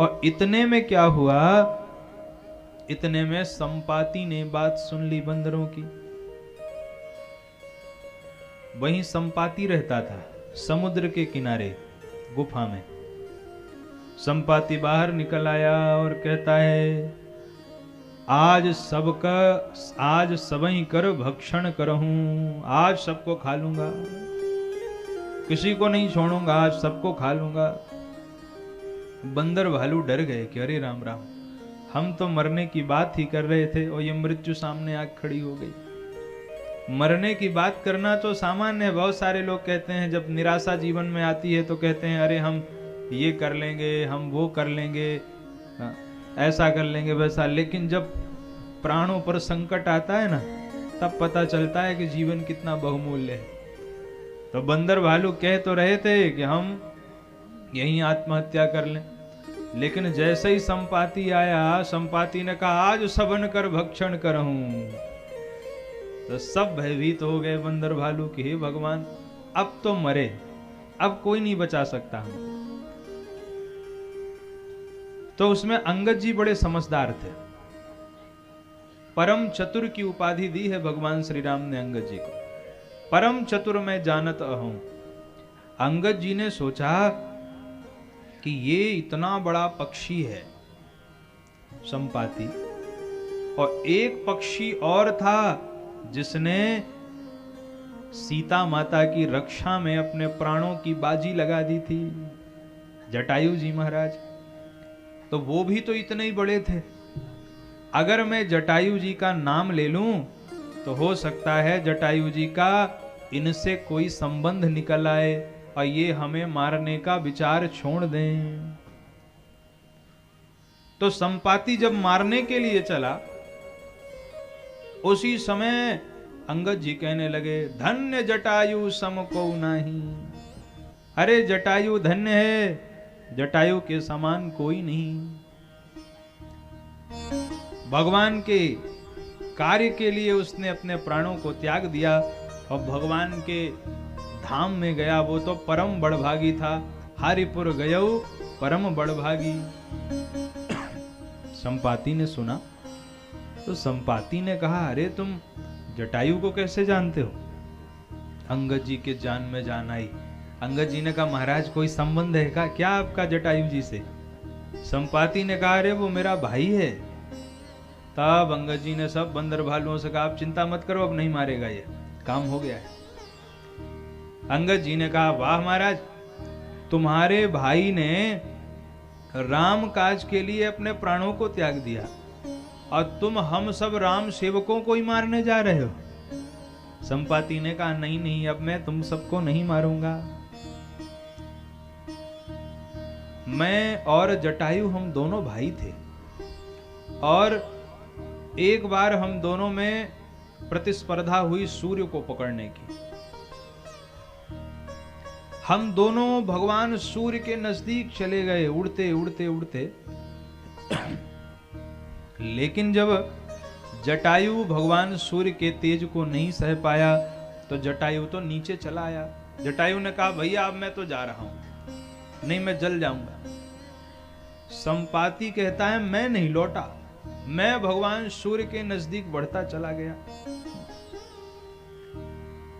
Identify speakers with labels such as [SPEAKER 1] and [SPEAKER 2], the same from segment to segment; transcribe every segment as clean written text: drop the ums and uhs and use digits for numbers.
[SPEAKER 1] और इतने में क्या हुआ, इतने में संपाति ने बात सुन ली बंदरों की। वहीं संपाति रहता था समुद्र के किनारे गुफा में। संपाति बाहर निकल आया और कहता है, आज सबही कर भक्षण करहूं, आज सबको खा लूंगा, किसी को नहीं छोड़ूंगा, आज सबको खा लूंगा। बंदर भालू डर गए कि अरे राम राम, हम तो मरने की बात ही कर रहे थे और ये मृत्यु सामने आग खड़ी हो गई। मरने की बात करना तो सामान्य है, बहुत सारे लोग कहते हैं जब निराशा जीवन में आती है तो कहते हैं अरे हम ये कर लेंगे, हम वो कर लेंगे, ऐसा कर लेंगे वैसा। लेकिन जब प्राणों पर संकट आता है ना, तब पता चलता है कि जीवन कितना बहुमूल्य है। तो बंदर भालू कह तो रहे थे कि हम यहीं आत्महत्या कर लें, लेकिन जैसे ही संपाति आया, संपाति ने कहा आज सबन कर भक्षण करहूं। तो सब भयभीत हो गए बंदर भालू कि हे भगवान, अब तो मरे, अब कोई नहीं बचा सकता हमको। तो उसमें अंगद जी बड़े समझदार थे, परम चतुर की उपाधि दी है भगवान श्री राम ने अंगद जी को, परम चतुर मैं जानत अहूं। अंगद जी ने सोचा कि ये इतना बड़ा पक्षी है संपाति, और एक पक्षी और था जिसने सीता माता की रक्षा में अपने प्राणों की बाजी लगा दी थी, जटायु जी महाराज। तो वो भी तो इतने ही बड़े थे। अगर मैं जटायु जी का नाम ले लूं तो हो सकता है जटायु जी का इनसे कोई संबंध निकल आए और ये हमें मारने का विचार छोड़ दें। तो संपाति जब मारने के लिए चला, उसी समय अंगद जी कहने लगे, धन्य जटायु सम को नहीं। अरे जटायु धन्य है, जटायु के समान कोई नहीं। भगवान के कार्य के लिए उसने अपने प्राणों को त्याग दिया और भगवान के धाम में गया। वो तो परम बड़भागी था। हरिपुर गयऊ परम बड़भागी। संपाति ने सुना तो संपाति ने कहा, अरे तुम जटायु को कैसे जानते हो? अंगद जी के जान में जान आई। अंगद जी ने कहा, महाराज कोई संबंध है का क्या आपका जटायु जी से? संपाति ने कहा, अरे वो मेरा भाई है। तब अंगद जी ने सब बंदर भालुओं से कहा, आप चिंता मत करो, अब नहीं मारेगा, ये काम हो गया है। अंगद जी ने कहा, वाह महाराज, तुम्हारे भाई ने राम काज के लिए अपने प्राणों को त्याग दिया और तुम हम सब राम सेवकों को ही मारने जा रहे हो। संपाति ने कहा, नहीं नहीं, अब मैं तुम सबको नहीं मारूंगा। मैं और जटायु हम दोनों भाई थे और एक बार हम दोनों में प्रतिस्पर्धा हुई सूर्य को पकड़ने की। हम दोनों भगवान सूर्य के नजदीक चले गए, उड़ते उड़ते उड़ते। लेकिन जब जटायु भगवान सूर्य के तेज को नहीं सह पाया तो जटायु तो नीचे चला आया। जटायु ने कहा, भैया अब मैं तो जा रहा हूं, नहीं मैं जल जाऊंगा। संपाति कहता है, मैं नहीं लौटा, मैं भगवान सूर्य के नजदीक बढ़ता चला गया।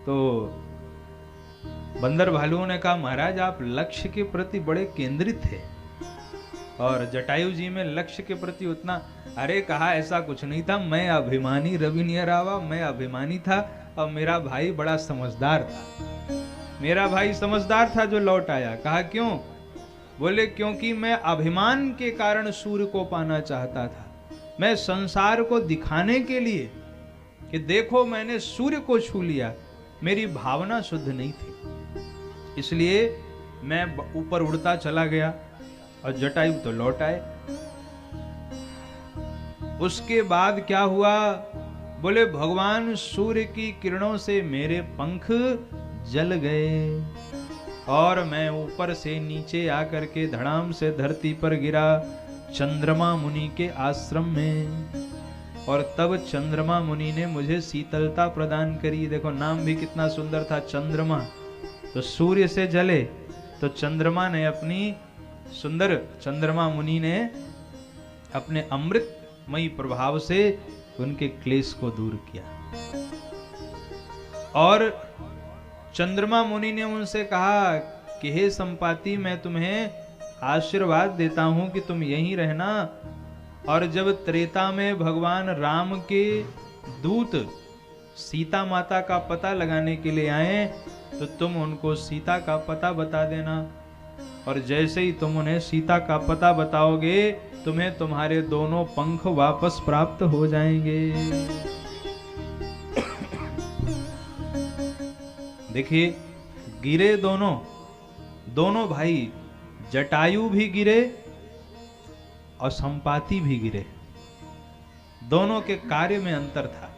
[SPEAKER 1] तो बंदर भालुओं ने कहा, महाराज आप लक्ष्य के प्रति बड़े केंद्रित थे और जटायु जी में लक्ष्य के प्रति उतना। अरे कहा, ऐसा कुछ नहीं था, मैं अभिमानी रवि नियरावा, मैं अभिमानी था और मेरा भाई बड़ा समझदार था। मेरा भाई समझदार था जो लौट आया। कहा क्यों? बोले क्योंकि मैं अभिमान के कारण सूर्य को पाना चाहता था। मैं संसार को दिखाने के लिए कि देखो मैंने सूर्य को छू लिया, मेरी भावना शुद्ध नहीं थी, इसलिए मैं ऊपर उड़ता चला गया और जटायु तो लौट आए। उसके बाद क्या हुआ? बोले भगवान सूर्य की किरणों से मेरे पंख जल गए और मैं ऊपर से नीचे आकर के धड़ाम से धरती पर गिरा चंद्रमा मुनि के आश्रम में। और तब चंद्रमा मुनि ने मुझे शीतलता प्रदान करी। देखो नाम भी कितना सुंदर था, चंद्रमा। तो सूर्य से जले तो चंद्रमा ने अपनी सुंदर चंद्रमा मुनि ने अपने अमृतमयी प्रभाव से उनके क्लेश को दूर किया। और चंद्रमा मुनि ने उनसे कहा कि हे संपाति, मैं तुम्हें आशीर्वाद देता हूं कि तुम यहीं रहना, और जब त्रेता में भगवान राम के दूत सीता माता का पता लगाने के लिए आए तो तुम उनको सीता का पता बता देना, और जैसे ही तुम उन्हें सीता का पता बताओगे तुम्हें तुम्हारे दोनों पंख वापस प्राप्त हो जाएंगे। देखिए, गिरे दोनों भाई, जटायु भी गिरे और संपाति भी गिरे। दोनों के कार्य में अंतर था।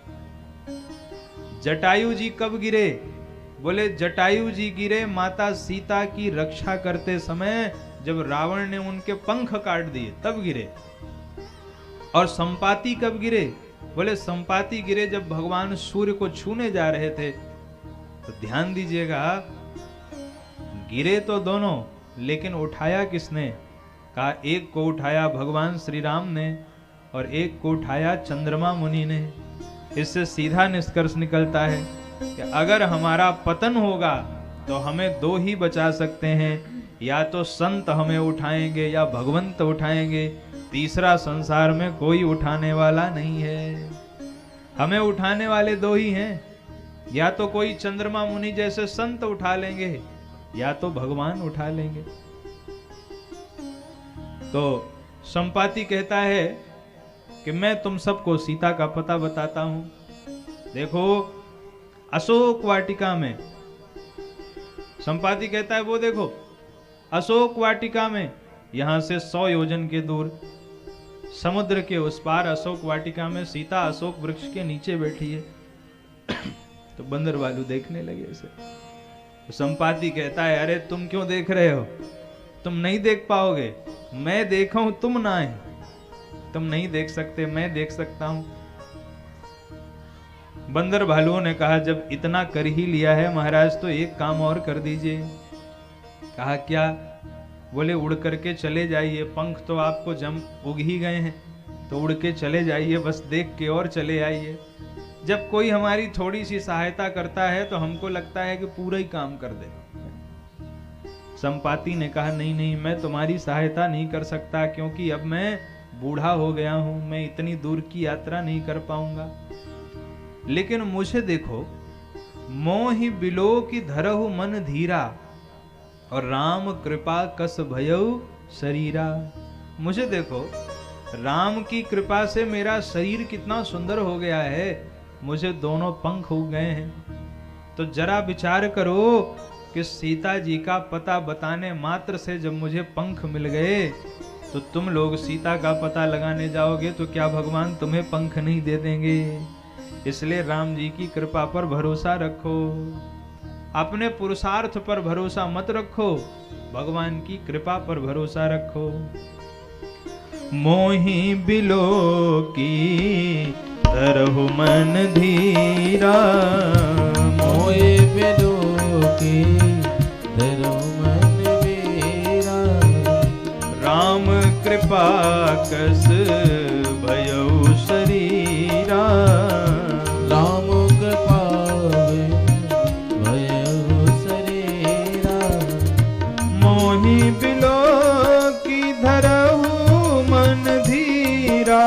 [SPEAKER 1] जटायु जी कब गिरे? बोले जटायु जी गिरे माता सीता की रक्षा करते समय, जब रावण ने उनके पंख काट दिए तब गिरे। और संपाति कब गिरे? बोले संपाति गिरे जब भगवान सूर्य को छूने जा रहे थे। तो ध्यान दीजिएगा, गिरे तो दोनों, लेकिन उठाया किसने? कहा एक को उठाया भगवान श्री राम ने और एक को उठाया चंद्रमा मुनि ने। इससे सीधा निष्कर्ष निकलता है कि अगर हमारा पतन होगा तो हमें दो ही बचा सकते हैं, या तो संत हमें उठाएंगे या भगवंत उठाएंगे। तीसरा संसार में कोई उठाने वाला नहीं है। हमें उठाने वाले दो ही हैं, या तो कोई चंद्रमा मुनि जैसे संत उठा लेंगे या तो भगवान उठा लेंगे। तो संपाति कहता है कि मैं तुम सबको सीता का पता बताता हूं। देखो, अशोक वाटिका में, संपाति कहता है वो देखो अशोक वाटिका में, यहां से 100 योजन के दूर समुद्र के उस पार अशोक वाटिका में सीता अशोक वृक्ष के नीचे बैठी है। तो बंदर भालू देखने लगे इसे। तो संपाति कहता है अरे तुम क्यों देख रहे हो? तुम नहीं देख पाओगे। मैं देखा हूं, तुम ना है। तुम नहीं देख सकते, मैं देख सकता हूं। बंदर भालुओं ने कहा जब इतना कर ही लिया है महाराज तो एक काम और कर दीजिए। कहा क्या? बोले उड़ करके चले जाइए, पंख तो आपको जम उग ही गए हैं, तो उड़ के चले जाइए, बस देख के और चले आइए। जब कोई हमारी थोड़ी सी सहायता करता है तो हमको लगता है कि पूरा ही काम कर दे। संपाति ने कहा नहीं नहीं, मैं तुम्हारी सहायता नहीं कर सकता, क्योंकि अब मैं बूढ़ा हो गया हूं, मैं इतनी दूर की यात्रा नहीं कर पाऊंगा। लेकिन मुझे देखो, मोहि बिलो की धरहु मन धीरा, और राम कृपा कस भयउ शरीरा। मुझे देखो, राम की कृपा से मेरा शरीर कितना सुंदर हो गया है, मुझे दोनों पंख हो गए हैं। तो जरा विचार करो कि सीता जी का पता बताने मात्र से जब मुझे पंख मिल गए, तो तुम लोग सीता का पता लगाने जाओगे तो क्या भगवान तुम्हें पंख नहीं दे देंगे? इसलिए राम जी की कृपा पर भरोसा रखो, अपने पुरुषार्थ पर भरोसा मत रखो, भगवान की कृपा पर भरोसा रखो। मोहि बिलो की धरहु मन धीरा,
[SPEAKER 2] मोहि बिलो की धरहु मन धीरा,
[SPEAKER 1] राम कृपा कस भयउ शरीरा,
[SPEAKER 2] राम कृपा भयउ शरीरा।
[SPEAKER 1] मोहि बिलो की धरहु मन धीरा,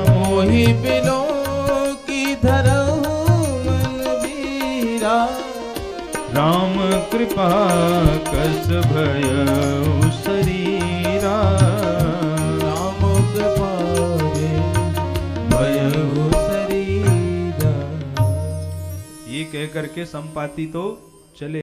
[SPEAKER 2] मोहि बिलो की धरहु मन धीरा,
[SPEAKER 1] राम कृपा कस भयउ शरीरा,
[SPEAKER 2] राम कृपा भयउ शरीरा।
[SPEAKER 1] ये कह करके संपाति तो चले